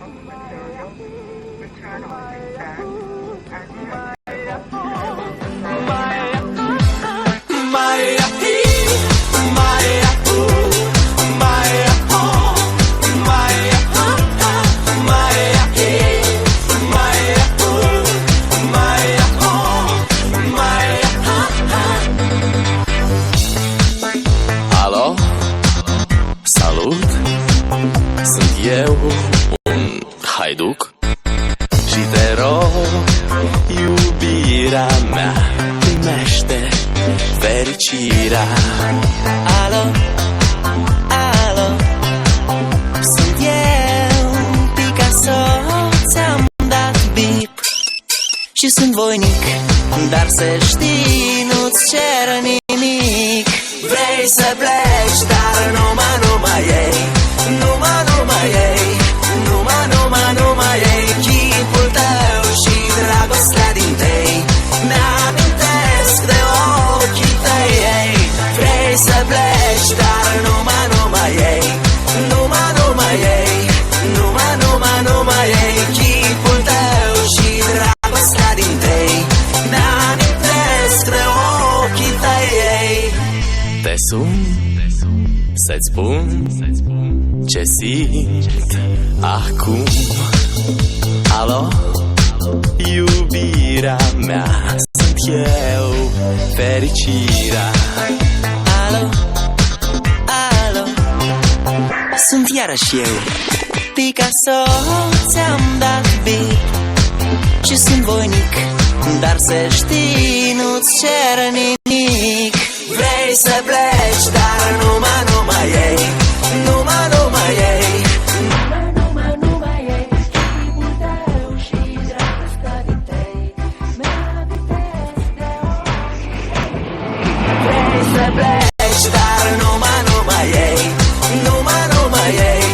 of material return on investment and Alo, salut, sunt eu, un haiduc și te rog, iubirea mea, primește fericirea. Alo, alo, sunt eu, Picasso, ți-am dat bip și sunt voinic, dar să știi, nu-ți cer nimic. Vrei să pleci, dar numai ei, numai ei, numai ei, chipul tău și dragostea din tei, mi-amintesc de ochii tăi, ei. Vrei să pleci, dar numai ei, numai ei, numai ei, chipul tău și dragostea din tei, mi-amintesc de ochii tăi, ei. Te sun să-ți spun ce simt acum. Alo, iubirea mea, sunt eu, fericirea. Alo, alo, sunt iarăși eu, Picasso, ți-am dat bip și sunt voinic, dar să știi, nu-ți cer nimic. Vrei să pleci, dar numai ei, numai ei, numai ei, chipul tău și dragostea din tei, mi-amintesc de ochii tăi. Vrei să pleci, dar numai ei, numai ei,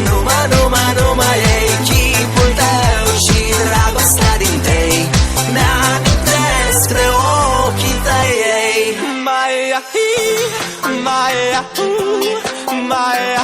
numai ei, chipul tău și dragostea din tei, mi-amintesc de ochii tăi, ei. Maya,